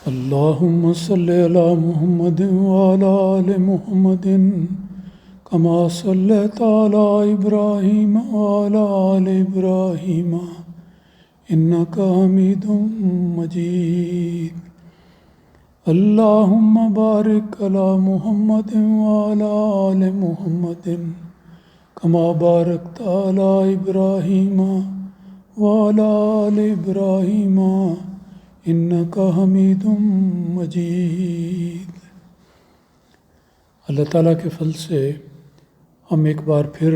اللهم صل على محمد وعلى آل محمد كما صليت على إبراهيم وعلى آل إبراهيم إنك حميد مجيد. اللهم بارك على محمد وعلى آل محمد كما باركت على إبراهيم وعلى آل إبراهيم انک حمید مجید. اللہ تعالیٰ کے فضل سے ہم ایک بار پھر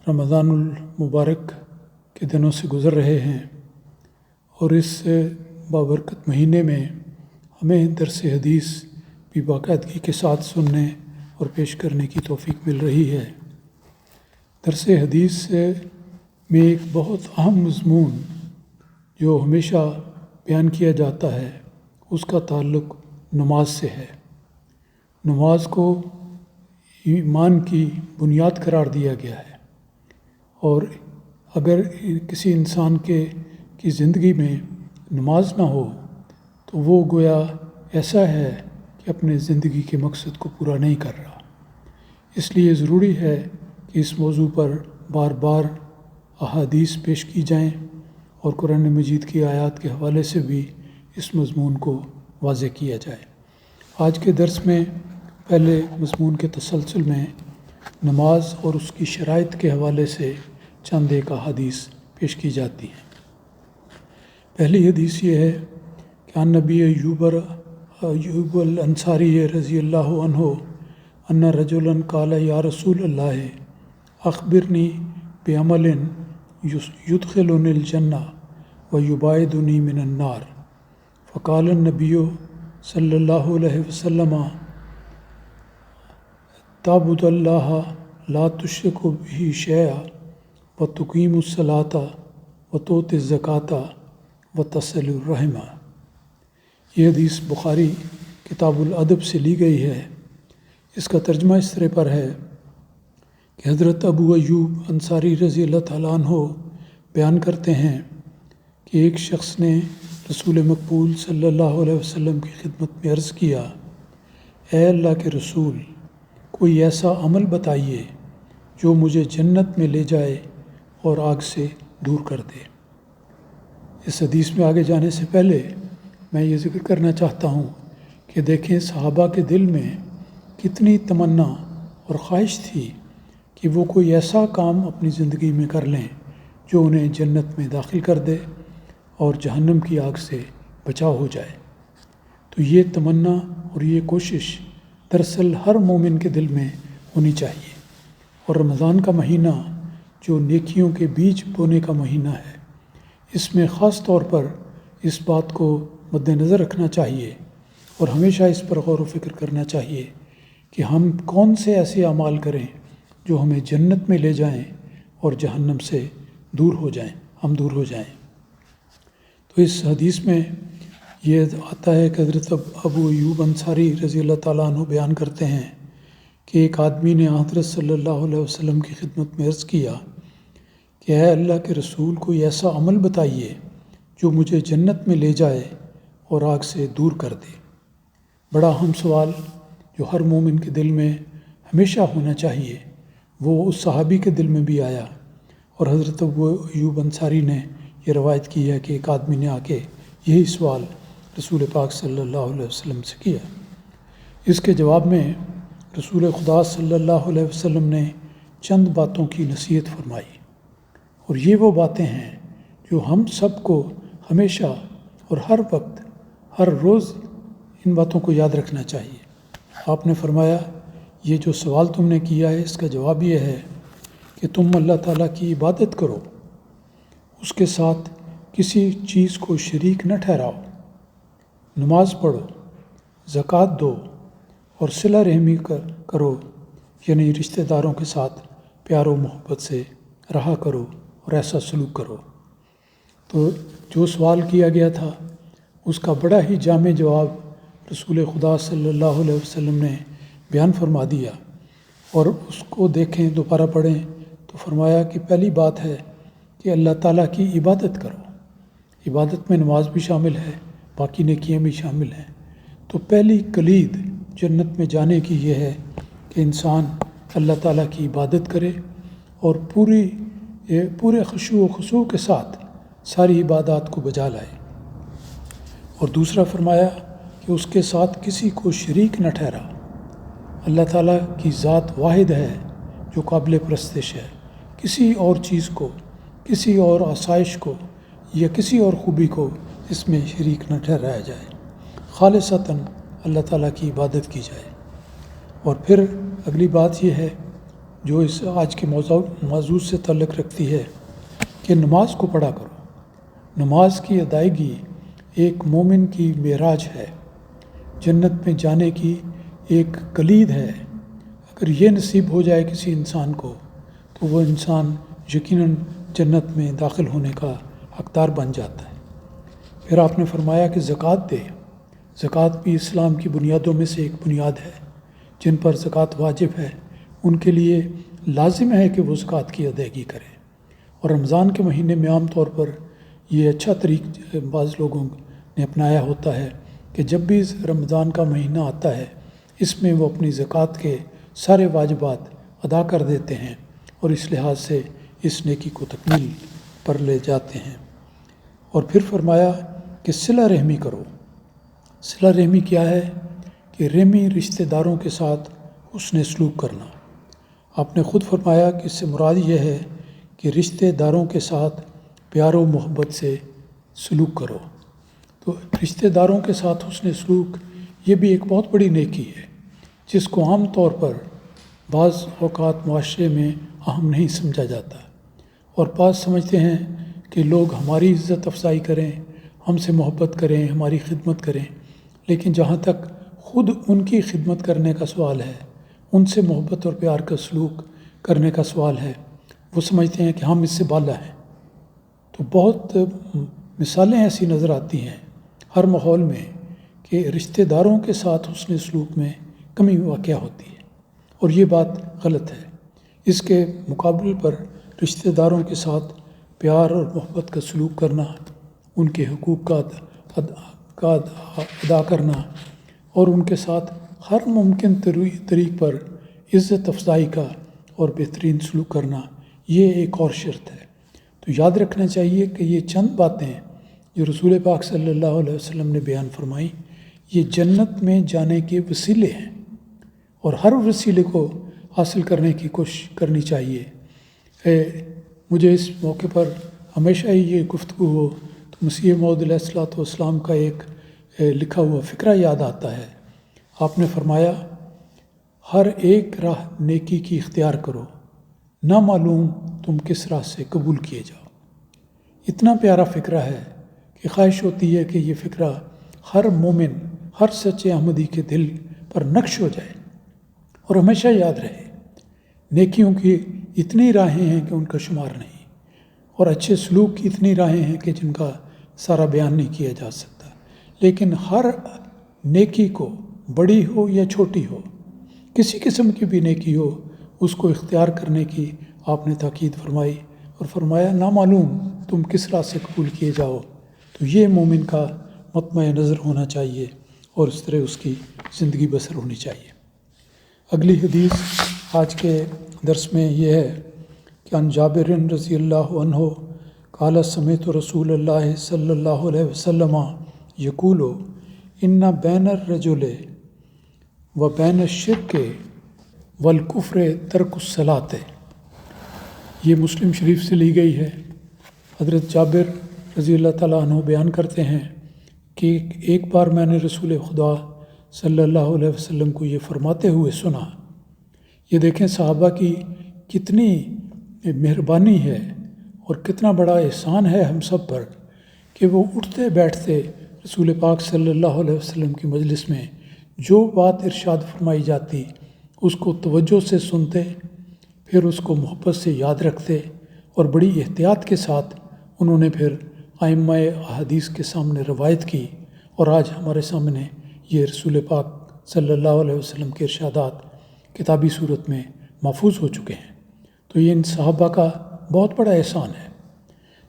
رمضان المبارک کے دنوں سے گزر رہے ہیں، اور اس بابرکت مہینے میں ہمیں درس حدیث بھی باقاعدگی کے ساتھ سننے اور پیش کرنے کی توفیق مل رہی ہے. درس حدیث میں ایک بہت اہم مضمون جو ہمیشہ بیان کیا جاتا ہے اس کا تعلق نماز سے ہے. نماز کو ایمان کی بنیاد قرار دیا گیا ہے، اور اگر کسی انسان کی زندگی میں نماز نہ ہو تو وہ گویا ایسا ہے کہ اپنے زندگی کے مقصد کو پورا نہیں کر رہا. اس لیے ضروری ہے کہ اس موضوع پر بار بار احادیث پیش کی جائیں، اور قرآن مجید کی آیات کے حوالے سے بھی اس مضمون کو واضح کیا جائے. آج کے درس میں پہلے مضمون کے تسلسل میں نماز اور اس کی شرائط کے حوالے سے چند ایک احادیث پیش کی جاتی ہیں. پہلی حدیث یہ ہے کہ عن نبی ایوب الانصاری رضی اللہ عنہ ان رجلا قال یا رسول اللہ اخبرنی بعمل یدخلنی الجنہ ویباعدنی من النار. فقال النبی صلی اللہ علیہ وسلم تعبد اللہ لا تشرک به شیئا وتقیم الصلاۃ وتؤتی الزکاۃ وتصل الرحم. یہ حدیث بخاری کتاب الادب سے لی گئی ہے. اس کا ترجمہ اس طرح پر ہے کہ حضرت ابو ایوب انصاری رضی اللہ تعالیٰ عنہ بیان کرتے ہیں کہ ایک شخص نے رسول مقبول صلی اللہ علیہ وسلم کی خدمت میں عرض کیا، اے اللہ کے رسول، کوئی ایسا عمل بتائیے جو مجھے جنت میں لے جائے اور آگ سے دور کر دے. اس حدیث میں آگے جانے سے پہلے میں یہ ذکر کرنا چاہتا ہوں کہ دیکھیں صحابہ کے دل میں کتنی تمنا اور خواہش تھی کہ وہ کوئی ایسا کام اپنی زندگی میں کر لیں جو انہیں جنت میں داخل کر دے اور جہنم کی آگ سے بچاؤ ہو جائے. تو یہ تمنا اور یہ کوشش دراصل ہر مومن کے دل میں ہونی چاہیے. اور رمضان کا مہینہ جو نیکیوں کے بیج بونے کا مہینہ ہے، اس میں خاص طور پر اس بات کو مد نظر رکھنا چاہیے اور ہمیشہ اس پر غور و فکر کرنا چاہیے کہ ہم کون سے ایسے اعمال کریں جو ہمیں جنت میں لے جائیں اور جہنم سے دور ہو جائیں، ہم دور ہو جائیں. تو اس حدیث میں یہ آتا ہے کہ حضرت ابو ایوب انصاری رضی اللہ تعالیٰ عنہ بیان کرتے ہیں کہ ایک آدمی نے حضرت صلی اللہ علیہ وسلم کی خدمت میں عرض کیا کہ اے اللہ کے رسول، کوئی ایسا عمل بتائیے جو مجھے جنت میں لے جائے اور آگ سے دور کر دے. بڑا اہم سوال جو ہر مومن کے دل میں ہمیشہ ہونا چاہیے، وہ اس صحابی کے دل میں بھی آیا، اور حضرت ابو ایوب انصاری نے یہ روایت کی ہے کہ ایک آدمی نے آ کے یہی سوال رسول پاک صلی اللہ علیہ وسلم سے کیا. اس کے جواب میں رسول خدا صلی اللہ علیہ وسلم نے چند باتوں کی نصیحت فرمائی، اور یہ وہ باتیں ہیں جو ہم سب کو ہمیشہ اور ہر وقت ہر روز ان باتوں کو یاد رکھنا چاہیے. آپ نے فرمایا، یہ جو سوال تم نے کیا ہے اس کا جواب یہ ہے کہ تم اللہ تعالیٰ کی عبادت کرو، اس کے ساتھ کسی چیز کو شریک نہ ٹھہراؤ، نماز پڑھو، زکوٰۃ دو، اور صلہ رحمی کرو، یعنی رشتہ داروں کے ساتھ پیار و محبت سے رہا کرو اور ایسا سلوک کرو. تو جو سوال کیا گیا تھا اس کا بڑا ہی جامع جواب رسول خدا صلی اللہ علیہ وسلم نے بیان فرما دیا، اور اس کو دیکھیں، دوبارہ پڑھیں تو فرمایا کہ پہلی بات ہے کہ اللہ تعالیٰ کی عبادت کرو. عبادت میں نماز بھی شامل ہے، باقی نیکیاں بھی شامل ہیں۔ تو پہلی کلید جنت میں جانے کی یہ ہے کہ انسان اللہ تعالیٰ کی عبادت کرے اور پورے خشوع و خضوع کے ساتھ ساری عبادات کو بجا لائے۔ اور دوسرا فرمایا کہ اس کے ساتھ کسی کو شریک نہ ٹھہرا۔ اللہ تعالیٰ کی ذات واحد ہے جو قابل پرستش ہے، کسی اور چیز کو، کسی اور آسائش کو یا کسی اور خوبی کو اس میں شریک نہ ٹھہرایا جائے، خالصتاً اللہ تعالیٰ کی عبادت کی جائے۔ اور پھر اگلی بات یہ ہے جو اس آج کے موضوع سے تعلق رکھتی ہے کہ نماز کو پڑھا کرو۔ نماز کی ادائیگی ایک مومن کی معراج ہے، جنت میں جانے کی ایک کلید ہے۔ اگر یہ نصیب ہو جائے کسی انسان کو تو وہ انسان یقیناً جنت میں داخل ہونے کا حقدار بن جاتا ہے۔ پھر آپ نے فرمایا کہ زکوٰۃ دے۔ زکوٰۃ بھی اسلام کی بنیادوں میں سے ایک بنیاد ہے۔ جن پر زکوٰۃ واجب ہے ان کے لیے لازم ہے کہ وہ زکوٰۃ کی ادائیگی کریں۔ اور رمضان کے مہینے میں عام طور پر یہ اچھا طریق بعض لوگوں نے اپنایا ہوتا ہے کہ جب بھی رمضان کا مہینہ آتا ہے اس میں وہ اپنی زکوٰۃ کے سارے واجبات ادا کر دیتے ہیں اور اس لحاظ سے اس نیکی کو تکمیل پر لے جاتے ہیں۔ اور پھر فرمایا کہ صلہ رحمی کرو۔ صلہ رحمی کیا ہے؟ کہ رحمی رشتہ داروں کے ساتھ حسن سلوک کرنا۔ آپ نے خود فرمایا کہ اس سے مراد یہ ہے کہ رشتہ داروں کے ساتھ پیار و محبت سے سلوک کرو۔ تو رشتہ داروں کے ساتھ حسن سلوک یہ بھی ایک بہت بڑی نیکی ہے جس کو عام طور پر بعض اوقات معاشرے میں اہم نہیں سمجھا جاتا، اور بعض سمجھتے ہیں کہ لوگ ہماری عزت افزائی کریں، ہم سے محبت کریں، ہماری خدمت کریں، لیکن جہاں تک خود ان کی خدمت کرنے کا سوال ہے، ان سے محبت اور پیار کا سلوک کرنے کا سوال ہے، وہ سمجھتے ہیں کہ ہم اس سے بالا ہیں۔ تو بہت مثالیں ایسی نظر آتی ہیں ہر ماحول میں کہ رشتہ داروں کے ساتھ حسن سلوک میں کمی واقع ہوتی ہے، اور یہ بات غلط ہے۔ اس کے مقابل پر رشتہ داروں کے ساتھ پیار اور محبت کا سلوک کرنا، ان کے حقوق کا ادا کرنا اور ان کے ساتھ ہر ممکن طریق پر عزت افزائی کا اور بہترین سلوک کرنا، یہ ایک اور شرط ہے۔ تو یاد رکھنا چاہیے کہ یہ چند باتیں جو رسول پاک صلی اللہ علیہ وسلم نے بیان فرمائی یہ جنت میں جانے کے وسیلے ہیں، اور ہر وسیلے کو حاصل کرنے کی کوشش کرنی چاہیے۔ مجھے اس موقع پر ہمیشہ ہی یہ گفتگو ہو تو مسیح موعود علیہ الصلوۃ والسلام کا ایک لکھا ہوا فقرہ یاد آتا ہے۔ آپ نے فرمایا ہر ایک راہ نیکی کی اختیار کرو، نہ معلوم تم کس راہ سے قبول کیے جاؤ۔ اتنا پیارا فقرہ ہے کہ خواہش ہوتی ہے کہ یہ فقرہ ہر مومن، ہر سچے احمدی کے دل پر نقش ہو جائے اور ہمیشہ یاد رہے۔ نیکیوں کی اتنی راہیں ہیں کہ ان کا شمار نہیں، اور اچھے سلوک کی اتنی راہیں ہیں کہ جن کا سارا بیان نہیں کیا جا سکتا، لیکن ہر نیکی کو بڑی ہو یا چھوٹی ہو، کسی قسم کی بھی نیکی ہو، اس کو اختیار کرنے کی آپ نے تاکید فرمائی، اور فرمایا نامعلوم تم کس راہ سے قبول کیے جاؤ۔ تو یہ مومن کا مطمع نظر ہونا چاہیے اور اس طرح اس کی زندگی بسر ہونی چاہیے۔ اگلی حدیث آج کے درس میں یہ ہے کہ عن جابر رضی اللہ عنہ قال سمعت رسول اللہ صلی اللہ علیہ وسلم یقول ان بین الرجل و بین الشرک والکفر ترک الصلاۃ۔ یہ مسلم شریف سے لی گئی ہے۔ حضرت جابر رضی اللہ تعالیٰ عنہ بیان کرتے ہیں کہ ایک بار میں نے رسول خدا صلی اللہ علیہ وسلم کو یہ فرماتے ہوئے سنا۔ یہ دیکھیں صحابہ کی کتنی مہربانی ہے اور کتنا بڑا احسان ہے ہم سب پر کہ وہ اٹھتے بیٹھتے رسول پاک صلی اللہ علیہ وسلم کی مجلس میں جو بات ارشاد فرمائی جاتی اس کو توجہ سے سنتے، پھر اس کو محبت سے یاد رکھتے، اور بڑی احتیاط کے ساتھ انہوں نے پھر ائمہ احادیث کے سامنے روایت کی، اور آج ہمارے سامنے یہ رسول پاک صلی اللہ علیہ وسلم کے ارشادات کتابی صورت میں محفوظ ہو چکے ہیں۔ تو یہ ان صحابہ کا بہت بڑا احسان ہے۔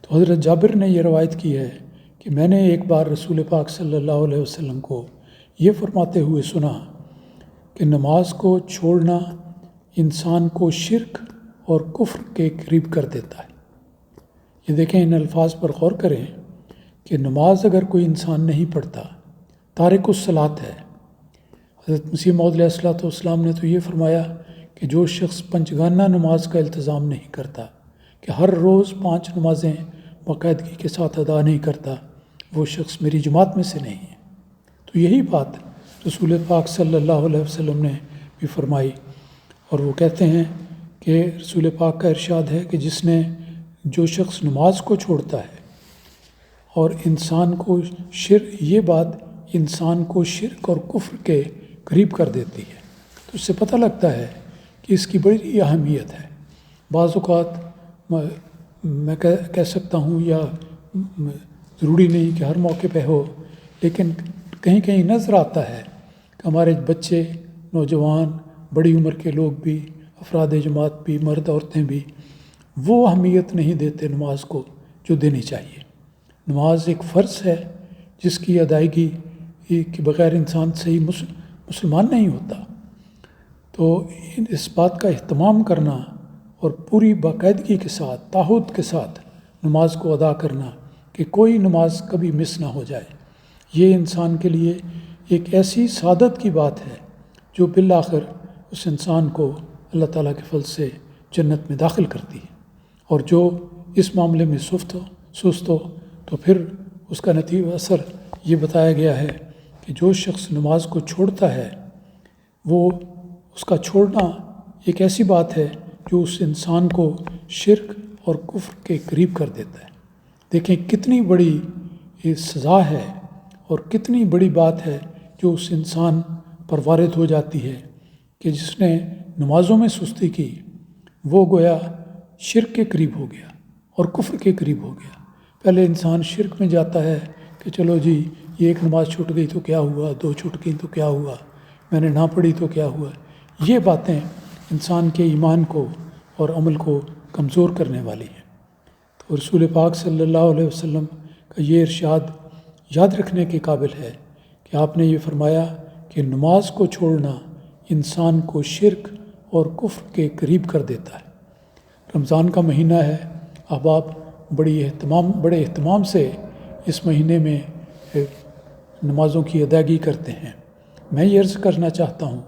تو حضرت جابر نے یہ روایت کی ہے کہ میں نے ایک بار رسول پاک صلی اللہ علیہ وسلم کو یہ فرماتے ہوئے سنا کہ نماز کو چھوڑنا انسان کو شرک اور کفر کے قریب کر دیتا ہے۔ یہ دیکھیں، ان الفاظ پر غور کریں کہ نماز اگر کوئی انسان نہیں پڑھتا، تارک الصلاۃ ہے۔ حضرت مسیح موعود علیہ الصلوۃ والسلام نے تو یہ فرمایا کہ جو شخص پنجگانہ نماز کا التزام نہیں کرتا، کہ ہر روز 5 نمازیں باقاعدگی کے ساتھ ادا نہیں کرتا، وہ شخص میری جماعت میں سے نہیں ہے۔ تو یہی بات رسول پاک صلی اللہ علیہ وسلم نے بھی فرمائی، اور وہ کہتے ہیں کہ رسول پاک کا ارشاد ہے کہ جو شخص نماز کو چھوڑتا ہے اور انسان کو یہ بات انسان کو شرک اور کفر کے قریب کر دیتی ہے، تو اس سے پتہ لگتا ہے کہ اس کی بڑی اہمیت ہے۔ بعض اوقات میں کہہ سکتا ہوں، یا ضروری نہیں کہ ہر موقع پہ ہو، لیکن کہیں کہیں نظر آتا ہے کہ ہمارے بچے، نوجوان، بڑی عمر کے لوگ بھی، افراد جماعت بھی، مرد عورتیں بھی، وہ اہمیت نہیں دیتے نماز کو جو دینی چاہیے۔ نماز ایک فرض ہے جس کی ادائیگی کے بغیر انسان صحیح مسلمان نہیں ہوتا۔ تو اس بات کا اہتمام کرنا اور پوری باقاعدگی کے ساتھ، تعہد کے ساتھ نماز کو ادا کرنا کہ کوئی نماز کبھی مس نہ ہو جائے، یہ انسان کے لیے ایک ایسی سعادت کی بات ہے جو بالآخر اس انسان کو اللہ تعالیٰ کے فضل سے جنت میں داخل کرتی ہے۔ اور جو اس معاملے میں سست ہو تو پھر اس کا نتیجہ اثر یہ بتایا گیا ہے کہ جو شخص نماز کو چھوڑتا ہے، وہ اس کا چھوڑنا ایک ایسی بات ہے جو اس انسان کو شرک اور کفر کے قریب کر دیتا ہے۔ دیکھیں کتنی بڑی یہ سزا ہے اور کتنی بڑی بات ہے جو اس انسان پر وارد ہو جاتی ہے کہ جس نے نمازوں میں سستی کی، وہ گویا شرک کے قریب ہو گیا اور کفر کے قریب ہو گیا۔ پہلے انسان شرک میں جاتا ہے کہ چلو جی، یہ ایک نماز چھوٹ گئی تو کیا ہوا، 2 چھوٹ گئی تو کیا ہوا، میں نے نہ پڑھی تو کیا ہوا۔ یہ باتیں انسان کے ایمان کو اور عمل کو کمزور کرنے والی ہیں۔ تو رسول پاک صلی اللہ علیہ وسلم کا یہ ارشاد یاد رکھنے کے قابل ہے کہ آپ نے یہ فرمایا کہ نماز کو چھوڑنا انسان کو شرک اور کفر کے قریب کر دیتا ہے۔ رمضان کا مہینہ ہے، احباب بڑے اہتمام سے اس مہینے میں نمازوں کی ادائیگی کرتے ہیں۔ میں یہ عرض کرنا چاہتا ہوں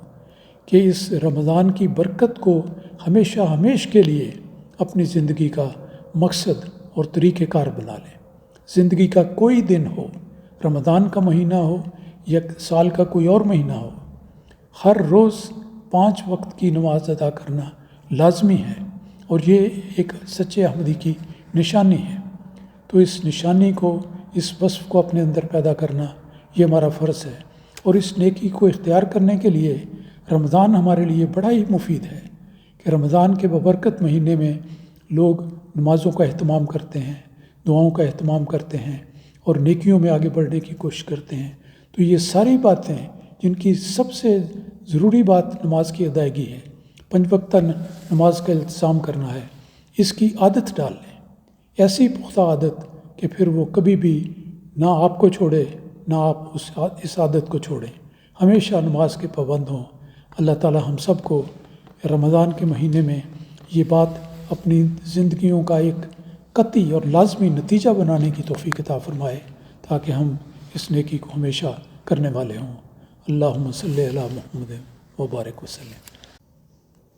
کہ اس رمضان کی برکت کو ہمیشہ کے لیے اپنی زندگی کا مقصد اور طریقہ کار بنا لیں۔ زندگی کا کوئی دن ہو، رمضان کا مہینہ ہو یا سال کا کوئی اور مہینہ ہو، ہر روز 5 وقت کی نماز ادا کرنا لازمی ہے، اور یہ ایک سچے احمدی کی نشانی ہے۔ تو اس نشانی کو، اس وصف کو اپنے اندر پیدا کرنا یہ ہمارا فرض ہے، اور اس نیکی کو اختیار کرنے کے لیے رمضان ہمارے لیے بڑا ہی مفید ہے کہ رمضان کے ببرکت مہینے میں لوگ نمازوں کا اہتمام کرتے ہیں، دعاؤں کا اہتمام کرتے ہیں اور نیکیوں میں آگے بڑھنے کی کوشش کرتے ہیں۔ تو یہ ساری باتیں جن کی سب سے ضروری بات نماز کی ادائیگی ہے، 5 وقتہ نماز کا التزام کرنا ہے، اس کی عادت ڈال لیں، ایسی پختہ عادت کہ پھر وہ کبھی بھی نہ آپ کو چھوڑے نہ آپ اس عادت کو چھوڑیں، ہمیشہ نماز کے پابند ہوں۔ اللہ تعالی ہم سب کو رمضان کے مہینے میں یہ بات اپنی زندگیوں کا ایک قطعی اور لازمی نتیجہ بنانے کی توفیق عطا فرمائے، تاکہ ہم اس نیکی کو ہمیشہ کرنے والے ہوں۔ اللہم صلی علی محمد و بارک وسلم۔